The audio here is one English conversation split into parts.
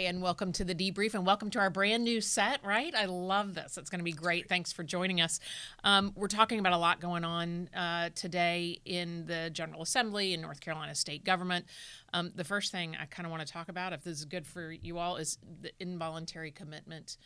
and welcome to the Debrief, and welcome to our brand new set, right? I love this. It's going to be great. Thanks for joining us. We're talking about a lot going on today in the General Assembly in North Carolina state government. The first thing I kind of want to talk about, if this is good for you all, is the involuntary commitment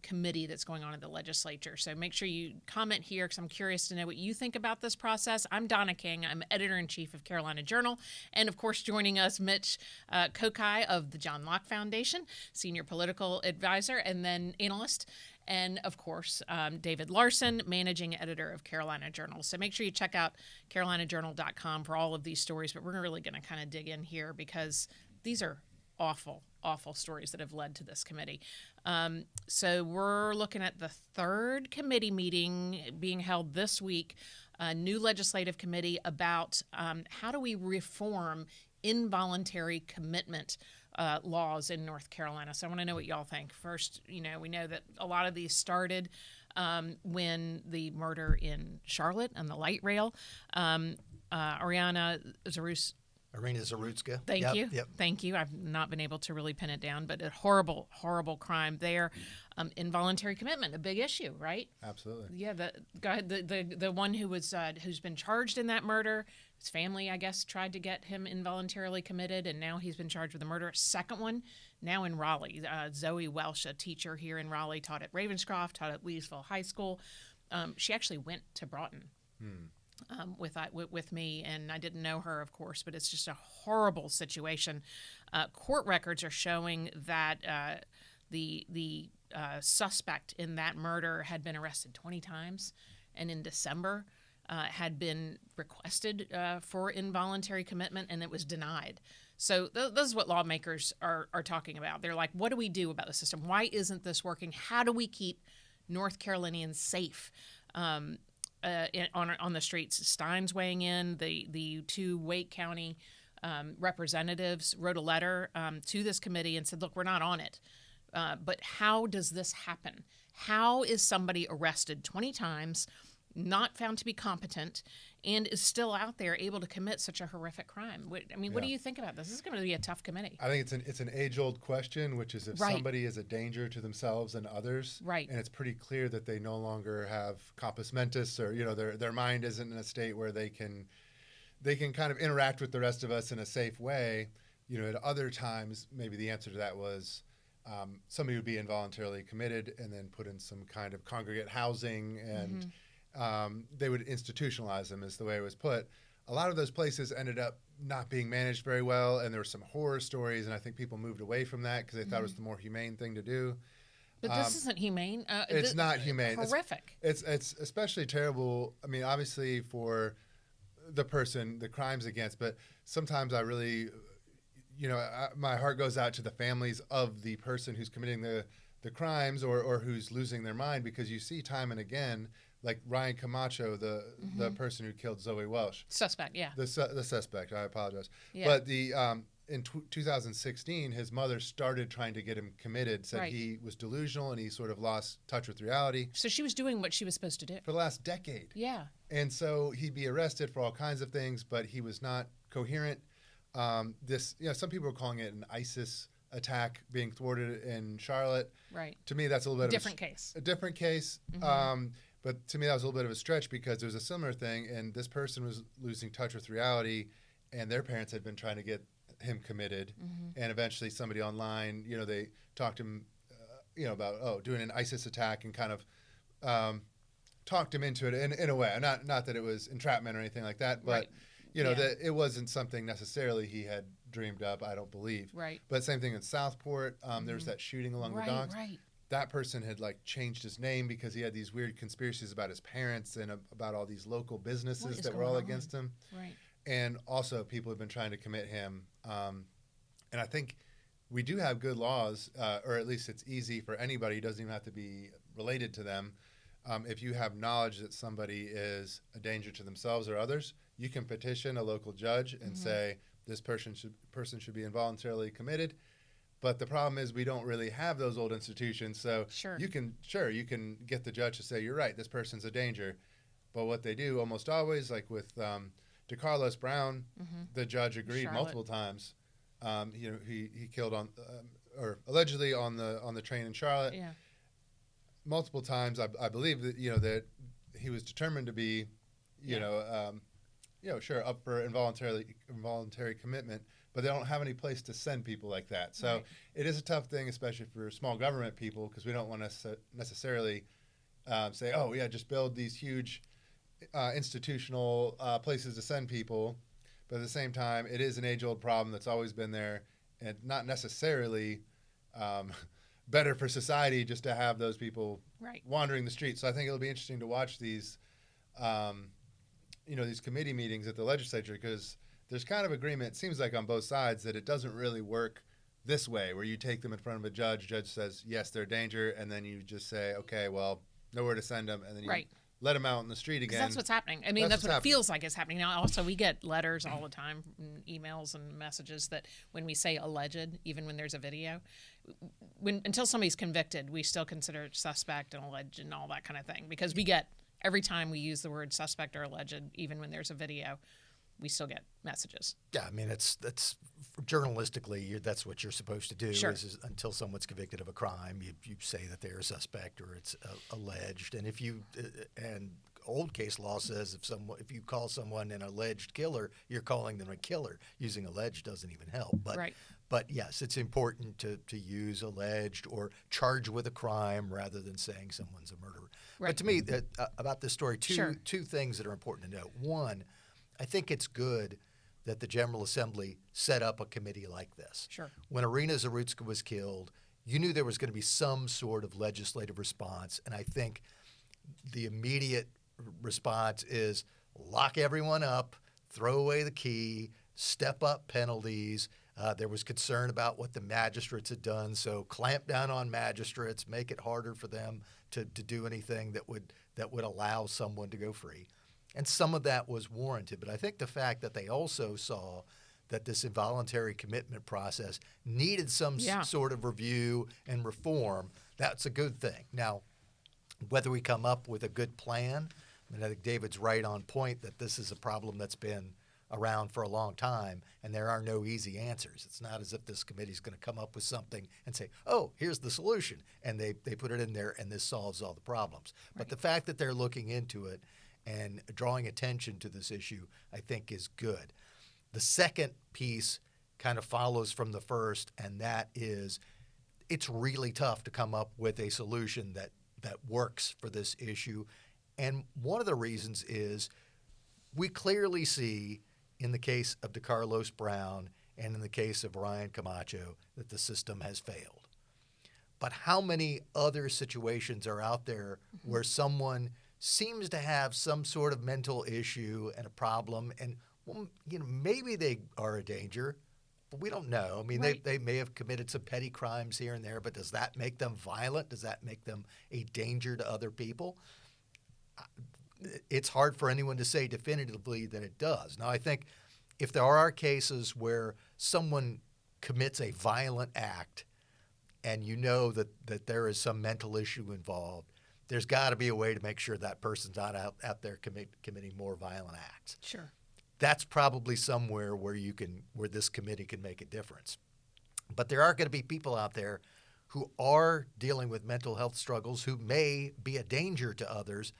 committee that's going on in the legislature. So make sure you comment here because I'm curious to know what you think about this process. I'm Donna King. I'm editor-in-chief of Carolina Journal. And of course, joining us, Mitch Kokai of the John Locke Foundation, senior political advisor and then analyst. And of course, David Larson, managing editor of Carolina Journal. So make sure you check out carolinajournal.com for all of these stories. But we're really going to kind of dig in here because these are awful stories that have led to this committee. So we're looking at the third committee meeting being held this week, a new legislative committee about how do we reform involuntary commitment laws in North Carolina. So I want to know what y'all think. First, we know that a lot of these started when the murder in Charlotte on the light rail. Irina Zarutska. Thank you. Thank you. I've not been able to really pin it down, but a horrible crime there. Involuntary commitment, a big issue, right? Absolutely. Yeah. The one who was who's been charged in that murder. His family, I guess, tried to get him involuntarily committed, and now he's been charged with the murder. Second one, now in Raleigh. Zoe Welsh, a teacher here in Raleigh, taught at Ravenscroft, taught at Leesville High School. She actually went to Broughton. With me, and I didn't know her, of course, but it's just a horrible situation. Court records are showing that the suspect in that murder had been arrested 20 times, and in December had been requested for involuntary commitment, and it was denied. So this is what lawmakers are talking about. They're like, what do we do about the system? Why isn't this working? How do we keep North Carolinians safe? On the streets. Stein's weighing in. The two Wake County representatives wrote a letter to this committee and said, look, we're not on it. But how does this happen? How is somebody arrested 20 times, not found to be competent, and is still out there able to commit such a horrific crime? What do you think about this? This is going to be a tough committee. I think it's an age-old question, which is if somebody is a danger to themselves and others, right, and it's pretty clear that they no longer have compos mentis, or their mind isn't in a state where they can kind of interact with the rest of us in a safe way. At other times, maybe the answer to that was somebody would be involuntarily committed and then put in some kind of congregate housing and. They would institutionalize them, is the way it was put. A lot of those places ended up not being managed very well, and there were some horror stories, and I think people moved away from that because they thought it was the more humane thing to do. But this isn't humane. It's not humane. Horrific. It's especially terrible, I mean, obviously for the person, the crimes against, but sometimes I really, my heart goes out to the families of the person who's committing the crimes or who's losing their mind, because you see time and again, like Ryan Camacho, the person who killed Zoe Welsh. Suspect, yeah. The suspect, I apologize. Yeah. But in 2016, his mother started trying to get him committed, said he was delusional and he sort of lost touch with reality. So she was doing what she was supposed to do. For the last decade. Yeah. And so he'd be arrested for all kinds of things, but he was not coherent. Some people are calling it an ISIS attack being thwarted in Charlotte. Right. To me, that's a little bit different case. A different case. Mm-hmm. But to me, that was a little bit of a stretch because there was a similar thing, and this person was losing touch with reality, and their parents had been trying to get him committed, and eventually somebody online, they talked to him, about doing an ISIS attack and kind of talked him into it in a way. Not that it was entrapment or anything like that, but that it wasn't something necessarily he had dreamed up. I don't believe. Right. But same thing in Southport. There was that shooting along the docks. Right. That person had changed his name because he had these weird conspiracies about his parents and about all these local businesses that were all against him. Right. And also people have been trying to commit him. And I think we do have good laws, or at least it's easy for anybody. It doesn't even have to be related to them. If you have knowledge that somebody is a danger to themselves or others, you can petition a local judge and say this person should be involuntarily committed. But the problem is we don't really have those old institutions. So you can get the judge to say, you're right, this person's a danger. But what they do almost always, like with DeCarlos Brown, the judge agreed multiple times He killed on or allegedly on the train in Charlotte. Yeah. Multiple times. I believe that that he was determined to be, sure, up for involuntary commitment, but they don't have any place to send people like that. So It is a tough thing, especially for small government people, because we don't want to necessarily say, oh yeah, just build these huge institutional places to send people. But at the same time, it is an age-old problem that's always been there, and not necessarily better for society just to have those people wandering the streets. So I think it'll be interesting to watch these, these committee meetings at the legislature, because there's kind of agreement, it seems like on both sides, that it doesn't really work this way, where you take them in front of a judge says, yes, they're a danger, and then you just say, okay, well, nowhere to send them, and then you let them out in the street again. That's what's happening. I mean, that's what it feels like is happening. Now, also, we get letters all the time, and emails and messages that when we say alleged, even when there's a video, until somebody's convicted, we still consider it suspect and alleged and all that kind of thing. Because we get, every time we use the word suspect or alleged, even when there's a video, we still get messages. Yeah, I mean, that's journalistically, that's what you're supposed to do. Sure. Is until someone's convicted of a crime, you say that they're a suspect or it's alleged. And and old case law says if you call someone an alleged killer, you're calling them a killer. Using alleged doesn't even help. But yes, it's important to use alleged or charge with a crime rather than saying someone's a murderer. Right. But to me, about this story, two things that are important to note. One, I think it's good that the General Assembly set up a committee like this. Sure. When Irina Zarutska was killed, you knew there was going to be some sort of legislative response, and I think the immediate response is lock everyone up, throw away the key, step up penalties. There was concern about what the magistrates had done, so clamp down on magistrates, make it harder for them to do anything that would allow someone to go free. And some of that was warranted. But I think the fact that they also saw that this involuntary commitment process needed some sort of review and reform, that's a good thing. Now, whether we come up with a good plan, I mean, I think David's right on point that this is a problem that's been around for a long time, and there are no easy answers. It's not as if this committee is going to come up with something and say, oh, here's the solution, and they put it in there and this solves all the problems. But the fact that they're looking into it and drawing attention to this issue, I think, is good. The second piece kind of follows from the first, and that is it's really tough to come up with a solution that works for this issue. And one of the reasons is we clearly see in the case of DeCarlos Brown and in the case of Ryan Camacho that the system has failed. But how many other situations are out there where someone seems to have some sort of mental issue and a problem, and maybe they are a danger, but we don't know. I mean, they may have committed some petty crimes here and there, but does that make them violent? Does that make them a danger to other people? It's hard for anyone to say definitively that it does. Now, I think if there are cases where someone commits a violent act and you know that there is some mental issue involved, there's got to be a way to make sure that person's not out there committing more violent acts. Sure. That's probably somewhere where this committee can make a difference. But there are going to be people out there who are dealing with mental health struggles who may be a danger to others,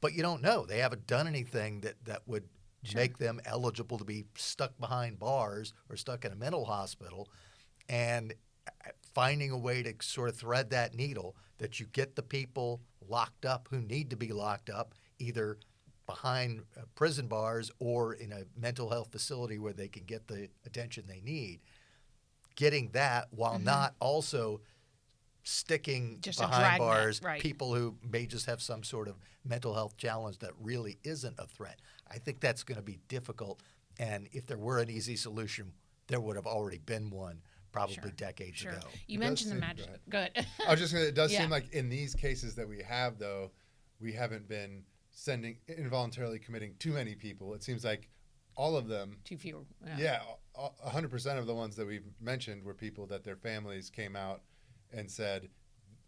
but you don't know. They haven't done anything that would make them eligible to be stuck behind bars or stuck in a mental hospital. And finding a way to sort of thread that needle that you get the people locked up who need to be locked up, either behind prison bars or in a mental health facility where they can get the attention they need. Getting that while not also sticking just behind bars right. people who may just have some sort of mental health challenge that really isn't a threat. I think that's going to be difficult. And if there were an easy solution, there would have already been one probably decades ago. You mentioned the magic. Go ahead. I was just going to, it does seem like in these cases that we have, though, we haven't been involuntarily committing too many people. It seems like all of them. Too few. 100% of the ones that we've mentioned were people that their families came out and said,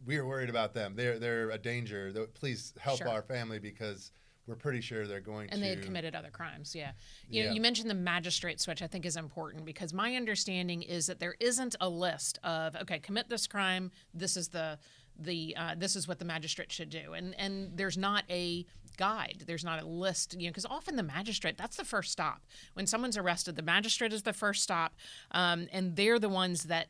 we are worried about them. They're a danger. Please help our family because we're pretty sure they're going to. And they had committed other crimes, yeah. You know, Yeah. you mentioned the magistrate switch, I think is important because my understanding is that there isn't a list of, okay, commit this crime, this is this is what the magistrate should do. And there's not a guide. There's not a list, you know, because often the magistrate, that's the first stop. When someone's arrested, the magistrate is the first stop, and they're the ones that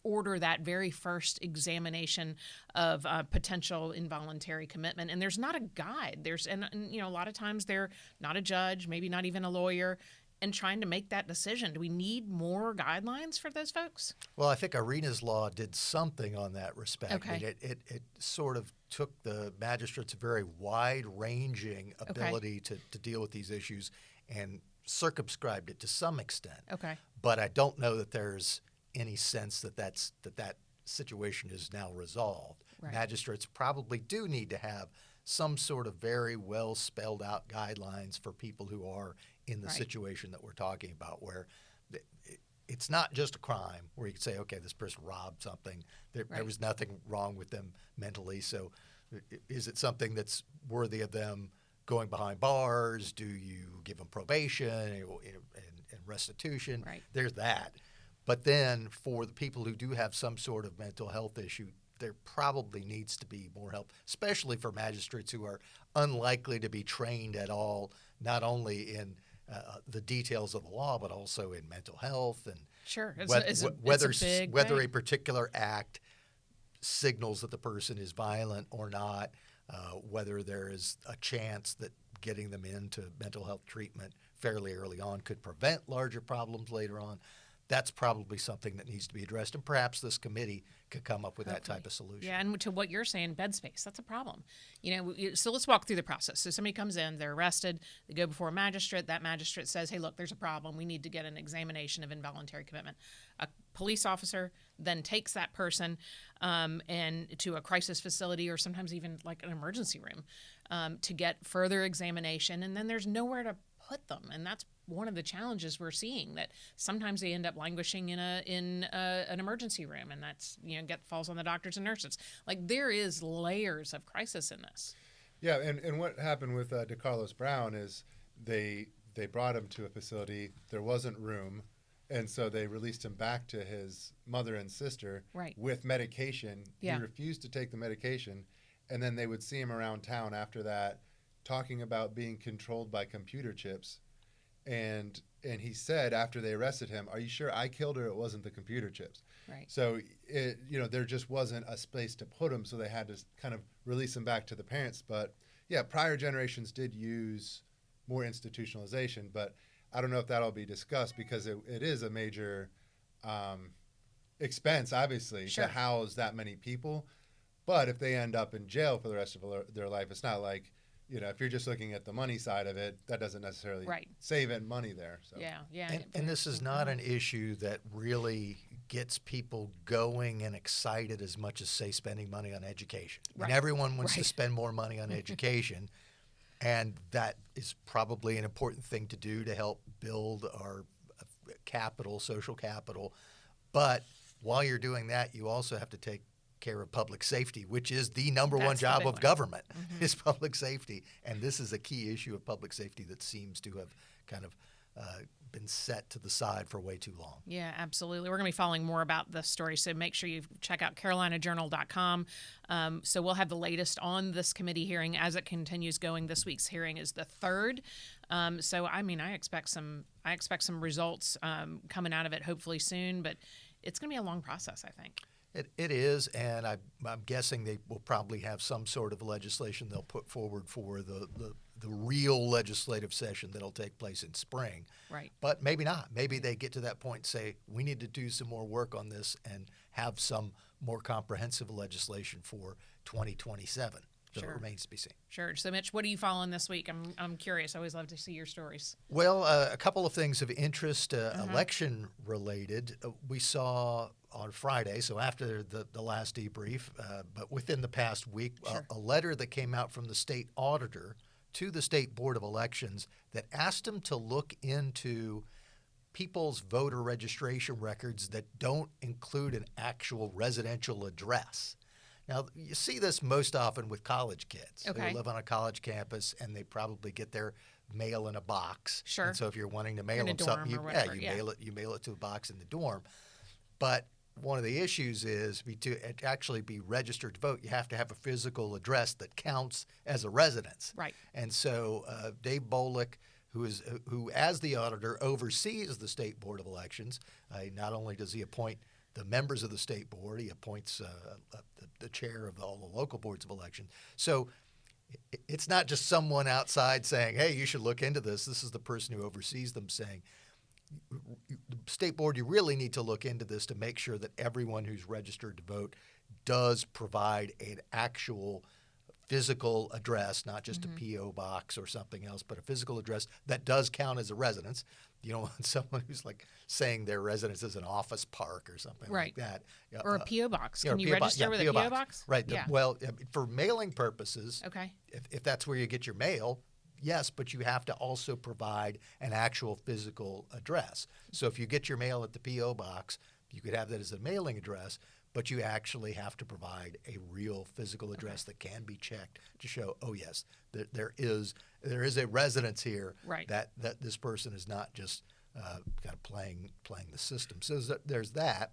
order that very first examination of potential involuntary commitment. And there's not a guide. And you know, a lot of times they're not a judge, maybe not even a lawyer, and trying to make that decision. Do we need more guidelines for those folks? Well, I think Arena's law did something on that respect. Okay. I mean, it sort of took the magistrate's very wide-ranging ability to deal with these issues and circumscribed it to some extent. Okay. But I don't know that there's any sense that that situation is now resolved. Right. Magistrates probably do need to have some sort of very well spelled out guidelines for people who are in the Right. situation that we're talking about, where it's not just a crime where you can say, okay, this person robbed something. There Right. was nothing wrong with them mentally. So is it something that's worthy of them going behind bars? Do you give them probation and restitution? Right. There's that. But then for the people who do have some sort of mental health issue, there probably needs to be more help, especially for magistrates who are unlikely to be trained at all, not only in the details of the law, but also in mental health and Sure. whether big a thing. particular act signals that the person is violent or not, whether there is a chance that getting them into mental health treatment fairly early on could prevent larger problems later on. That's probably something that needs to be addressed, and perhaps this committee could come up with that type of solution. Yeah, and to what you're saying, bed space, that's a problem. You know, so let's walk through the process. So somebody comes in, they're arrested, they go before a magistrate. That magistrate says, hey, look, there's a problem. We need to get an examination of involuntary commitment. A police officer then takes that person and to a crisis facility or sometimes even like an emergency room to get further examination, and then there's nowhere to put them, and that's one of the challenges we're seeing, that sometimes they end up languishing in an emergency room, and that's, you know, falls on the doctors and nurses. Like, there is layers of crisis in this. Yeah, and what happened with DeCarlos Brown is they brought him to a facility. There wasn't room, and so they released him back to his mother and sister Right. with medication. Yeah. He refused to take the medication, and then they would see him around town after that, talking about being controlled by computer chips. And he said after they arrested him, "Are you sure I killed her? It wasn't the computer chips." Right. So there just wasn't a space to put him, so they had to kind of release him back to the parents. But yeah, prior generations did use more institutionalization, but I don't know if that'll be discussed because it is a major expense, obviously, Sure. to house that many people. But if they end up in jail for the rest of their life, it's not like, if you're just looking at the money side of it, that doesn't necessarily Right. save any money there. So. Yeah. And this is not an issue that really gets people going and excited as much as, say, spending money on education. Right. And everyone wants to Right. spend more money on education, and that is probably an important thing to do to help build our capital, social capital. But while you're doing that, you also have to take care of public safety, which is the number one That's the job big of one. government, is public safety. And this is a key issue of public safety that seems to have kind of been set to the side for way too long. Yeah, absolutely. We're going to be following more about this story, so make sure you check out carolinajournal.com. So we'll have the latest on this committee hearing as it continues going. This week's hearing is the third. So I expect some results coming out of it hopefully soon, but it's going to be a long process, I think. It is, and I'm guessing they will probably have some sort of legislation they'll put forward for the real legislative session that'll take place in spring. Right. But maybe not. Maybe they get to that point and say, we need to do some more work on this and have some more comprehensive legislation for 2027. So Sure. it remains to be seen. Sure. So, Mitch, what are you following this week? I'm curious. I always love to see your stories. Well, a couple of things of interest, election related. We saw on Friday, so after the last debrief, but within the past week, Sure. a letter that came out from the state auditor to the State Board of Elections that asked them to look into people's voter registration records that don't include an actual residential address. Now, you see this most often with college kids Okay. who live on a college campus, and they probably get their mail in a box. Sure. And so if you're wanting to in mail a them something, dorm or whatever, yeah. you mail it to a box in the dorm. But one of the issues is to actually be registered to vote, you have to have a physical address that counts as a residence. Right. And so Dave Bolick, who as the auditor oversees the State Board of Elections, not only does he appoint the members of the state board, he appoints the chair of all the local boards of election. So it's not just someone outside saying, hey, you should look into this. This is the person who oversees them saying, the state board, you really need to look into this to make sure that everyone who's registered to vote does provide an actual physical address, not just a P.O. box or something else, but a physical address that does count as a residence. You don't want someone who's like saying their residence is an office park or something like that. Or a P.O. box. Can or you P.O. register with a P.O. box? Right. Yeah. Well, for mailing purposes, Okay. if that's where you get your mail, yes, but you have to also provide an actual physical address. So if you get your mail at the P.O. box, you could have that as a mailing address, but you actually have to provide a real physical address that can be checked to show, oh yes, there is a residence here. Right. That this person is not just kind of playing the system. So there's that.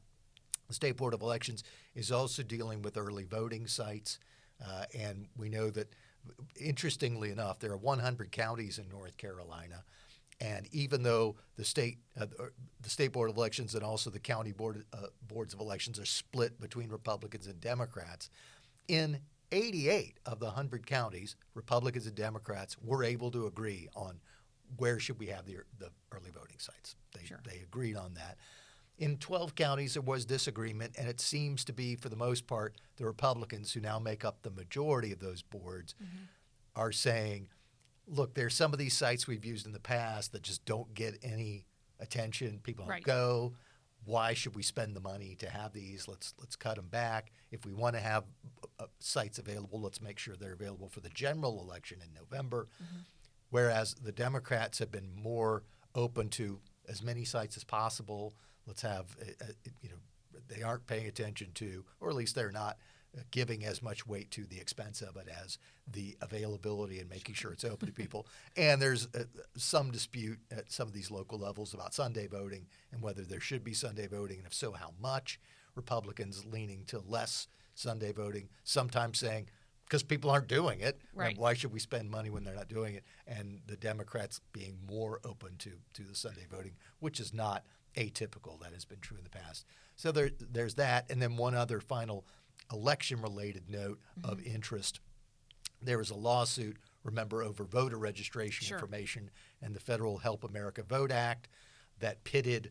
The State Board of Elections is also dealing with early voting sites, and we know that, interestingly enough, there are 100 counties in North Carolina. And even though the state Board of Elections and also the county boards of elections are split between Republicans and Democrats, in 88 of the 100 counties, Republicans and Democrats were able to agree on where should we have the early voting sites. They agreed on that. In 12 counties, there was disagreement, and it seems to be, for the most part, the Republicans, who now make up the majority of those boards, are saying, look, there's some of these sites we've used in the past that just don't get any attention. People don't go. Why should we spend the money to have these? Let's cut them back. If we want to have sites available, let's make sure they're available for the general election in November. Whereas the Democrats have been more open to as many sites as possible. Let's have, they aren't paying attention to, or at least they're not giving as much weight to the expense of it as the availability and making sure it's open to people. And there's some dispute at some of these local levels about Sunday voting and whether there should be Sunday voting, and if so, how much. Republicans leaning to less Sunday voting, sometimes saying, because people aren't doing it, right. Why should we spend money when they're not doing it? And the Democrats being more open to the Sunday voting, which is not atypical. That has been true in the past. So there's that. And then one other final election-related note of interest. There was a lawsuit, remember, over voter registration information and the Federal Help America Vote Act that pitted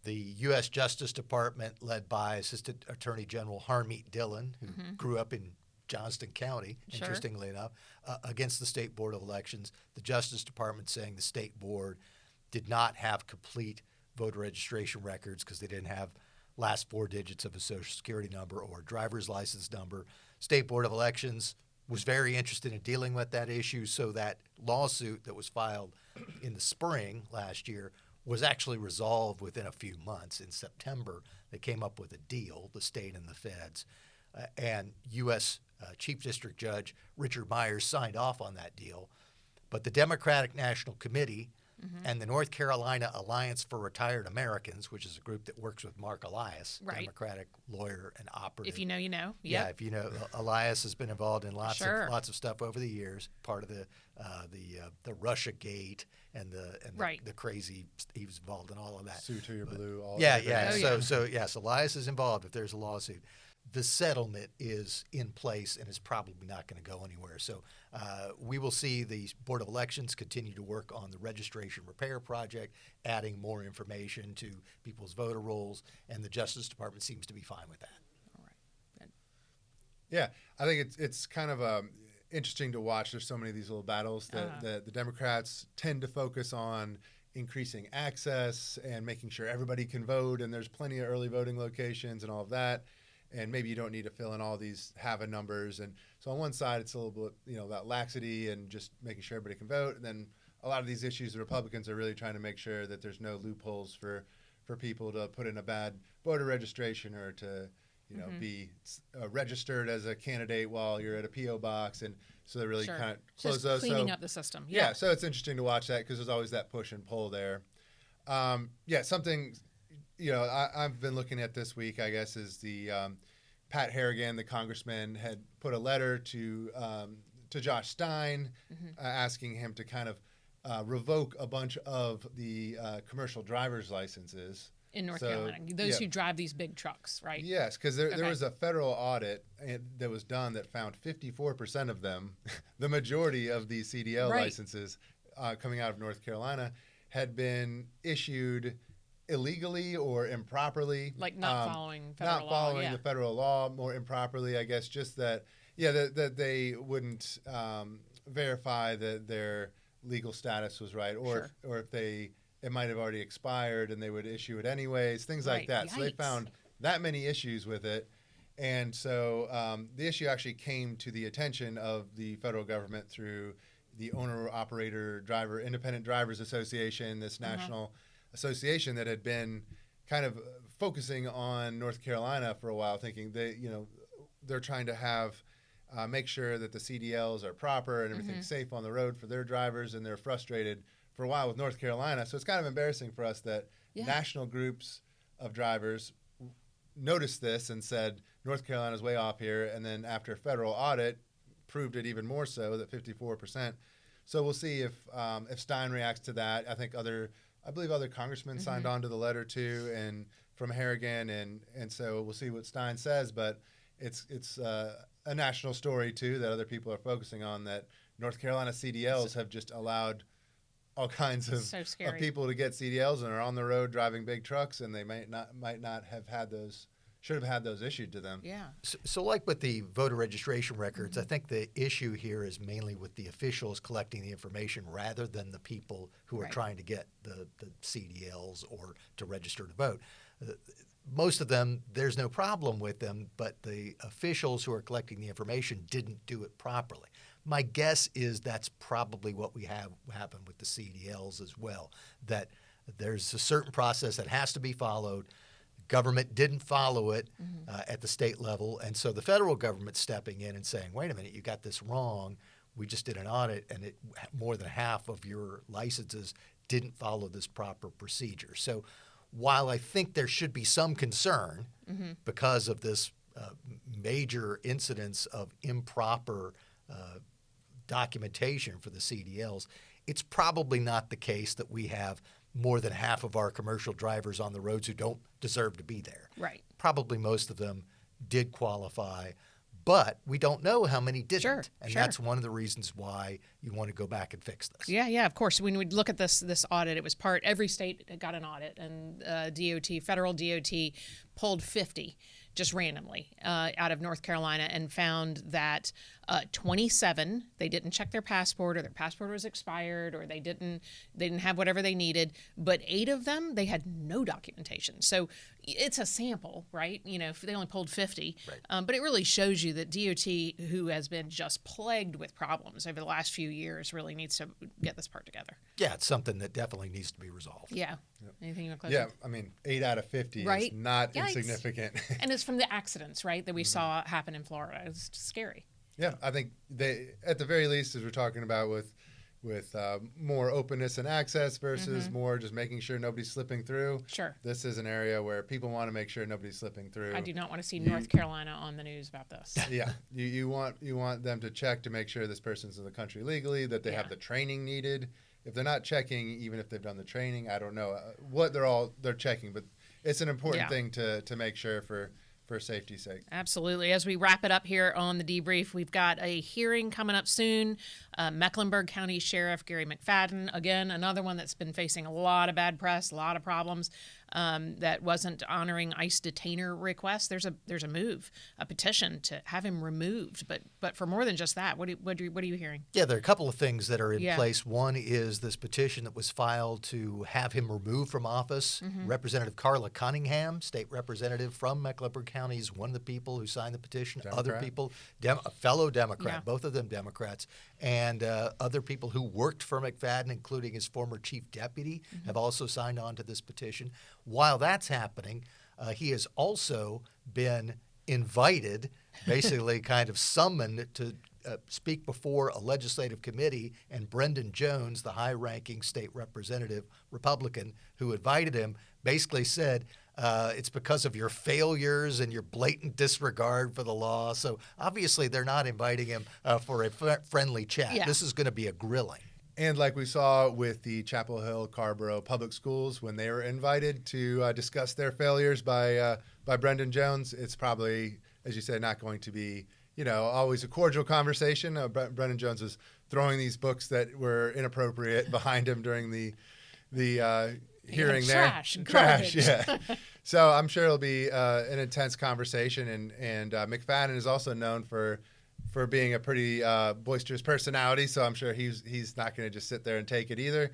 the U.S. Justice Department, led by Assistant Attorney General Harmeet Dillon, who grew up in Johnston County, interestingly enough, against the State Board of Elections. The Justice Department saying the State Board did not have complete voter registration records because they didn't have last four digits of a Social Security number or driver's license number. State Board of Elections was very interested in dealing with that issue, so that lawsuit that was filed in the spring last year was actually resolved within a few months. In September, they came up with a deal, the state and the feds, and U.S. Chief District Judge Richard Myers signed off on that deal. But the Democratic National Committee and the North Carolina Alliance for Retired Americans, which is a group that works with Mark Elias, Democratic lawyer and operative. If you know, you know. Yeah, if you know, Elias has been involved in lots of stuff over the years. Part of the Russia Gate and the crazy. He was involved in all of that. Sue to your blue. All So yes, Elias is involved if there's a lawsuit. The settlement is in place and is probably not going to go anywhere. So we will see the Board of Elections continue to work on the registration repair project, adding more information to people's voter rolls, and the Justice Department seems to be fine with that. All right. Good. Yeah, I think it's kind of interesting to watch. There's so many of these little battles that the Democrats tend to focus on increasing access and making sure everybody can vote, and there's plenty of early voting locations and all of that. And maybe you don't need to fill in all these HAVA numbers. And so on one side, it's a little bit, about laxity and just making sure everybody can vote. And then a lot of these issues, the Republicans are really trying to make sure that there's no loopholes for people to put in a bad voter registration or to, be registered as a candidate while you're at a PO box, and so they really Sure. kind of close Just those. cleaning up the system. Yeah, so it's interesting to watch that because there's always that push and pull there. Something I've been looking at this week, I guess, is the Pat Harrigan, the congressman, had put a letter to Josh Stein asking him to kind of revoke a bunch of the commercial driver's licenses. In North Carolina, those who drive these big trucks, right? Yes, because there was a federal audit that was done that found 54% of them, the majority of these CDL licenses coming out of North Carolina, had been issued illegally or improperly. Like not following federal law. Not following the federal law, more improperly, I guess, just that they wouldn't verify that their legal status was right, or if it might have already expired and they would issue it anyways, things like that. Yikes. So they found that many issues with it. And so the issue actually came to the attention of the federal government through the Owner-Operator Driver Independent Drivers Association, this national association that had been kind of focusing on North Carolina for a while, thinking they're trying to have make sure that the CDLs are proper and everything's safe on the road for their drivers, and they're frustrated for a while with North Carolina. So it's kind of embarrassing for us that national groups of drivers noticed this and said, North Carolina's way off here. And then after a federal audit, proved it even more so, that 54%. So we'll see if Stein reacts to that. I believe other congressmen signed on to the letter too, and from Harrigan. And so we'll see what Stein says, but it's a national story too that other people are focusing on, that North Carolina CDLs have just allowed all kinds of people to get CDLs and are on the road driving big trucks, and they might not have had those, should have had those issued to them. Yeah. So like with the voter registration records, I think the issue here is mainly with the officials collecting the information rather than the people who are trying to get the CDLs or to register to vote. Most of them, there's no problem with them, but the officials who are collecting the information didn't do it properly. My guess is that's probably what we have happen with the CDLs as well, that there's a certain process that has to be followed. Government didn't follow it at the state level, and so the federal government's stepping in and saying, wait a minute, you got this wrong. We just did an audit, and more than half of your licenses didn't follow this proper procedure. So while I think there should be some concern because of this major incidence of improper documentation for the CDLs, it's probably not the case that we have more than half of our commercial drivers on the roads who don't deserve to be there. Right. Probably most of them did qualify, but we don't know how many didn't. That's one of the reasons why you want to go back and fix this. Yeah, of course. When we look at this audit, it was every state got an audit, and federal DOT pulled 50 just randomly out of North Carolina and found that 27, they didn't check their passport, or their passport was expired, or they didn't have whatever they needed. But 8 of them, they had no documentation. So it's a sample, right? If they only pulled 50. Right. But it really shows you that DOT, who has been just plagued with problems over the last few years, really needs to get this part together. Yeah, it's something that definitely needs to be resolved. Yeah. Yep. Anything you want to close with? I mean, 8 out of 50 is not insignificant. And it's from the accidents, right, that we saw happen in Florida. It's scary. Yeah, I think at the very least, as we're talking about with more openness and access versus more just making sure nobody's slipping through. Sure. This is an area where people want to make sure nobody's slipping through. I do not want to see North Carolina on the news about this. Yeah, you want them to check to make sure this person's in the country legally, that they have the training needed. If they're not checking, even if they've done the training, I don't know what they're checking, but it's an important thing to make sure for safety's sake. Absolutely. As we wrap it up here on the debrief, we've got a hearing coming up soon. Mecklenburg County Sheriff Gary McFadden, again, another one that's been facing a lot of bad press, a lot of problems, that wasn't honoring ICE detainer requests. There's a petition to have him removed. But for more than just that, what are you hearing? Yeah, there are a couple of things that are in place. One is this petition that was filed to have him removed from office. Representative Carla Cunningham, state representative from Mecklenburg County, is one of the people who signed the petition. Democrat. Other people, a fellow Democrat, both of them Democrats, and other people who worked for McFadden, including his former chief deputy, have also signed on to this petition. While that's happening, he has also been invited, basically kind of summoned to speak before a legislative committee, and Brendan Jones, the high-ranking state representative, Republican, who invited him, basically said, it's because of your failures and your blatant disregard for the law. So obviously they're not inviting him for a friendly chat. Yeah. This is going to be a grilling. And like we saw with the Chapel Hill Carborough Public Schools, when they were invited to discuss their failures by Brendan Jones, it's probably, as you said, not going to be, always a cordial conversation. Brendan Jones was throwing these books that were inappropriate behind him during the hearing there. Trash, yeah. So I'm sure it'll be an intense conversation. And McFadden is also known for being a pretty boisterous personality. So I'm sure he's not going to just sit there and take it either.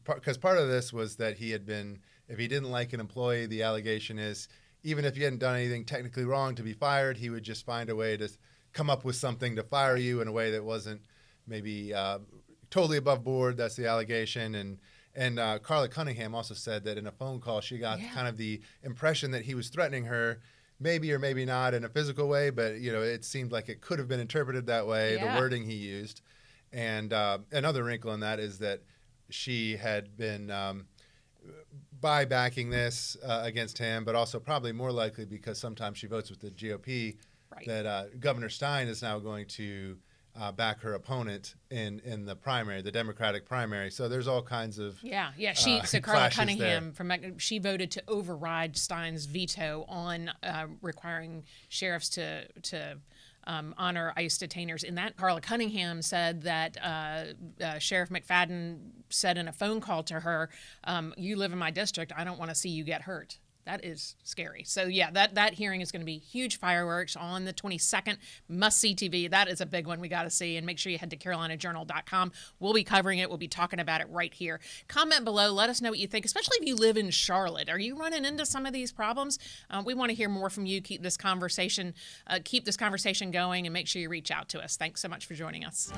Because part of this was that he had been, if he didn't like an employee, the allegation is, even if you hadn't done anything technically wrong to be fired, he would just find a way to come up with something to fire you in a way that wasn't maybe totally above board. That's the allegation. And Carla Cunningham also said that in a phone call, she got kind of the impression that he was threatening her, maybe or maybe not in a physical way, but it seemed like it could have been interpreted that way, the wording he used. And another wrinkle in that is that she had been by backing this against him, but also probably more likely because sometimes she votes with the GOP, that Governor Stein is now going to back her opponent in the primary, the Democratic primary. So there's all kinds of So Carla Cunningham she voted to override Stein's veto on requiring sheriffs to honor ICE detainers. In that, Carla Cunningham said that Sheriff McFadden said in a phone call to her, "You live in my district. I don't want to see you get hurt." That is scary. So that hearing is going to be huge fireworks on the 22nd. Must-see TV. That is a big one we got to see. And make sure you head to carolinajournal.com. We'll be covering it. We'll be talking about it right here. Comment below. Let us know what you think, especially if you live in Charlotte. Are you running into some of these problems? We want to hear more from you. Keep this conversation going, and make sure you reach out to us. Thanks so much for joining us.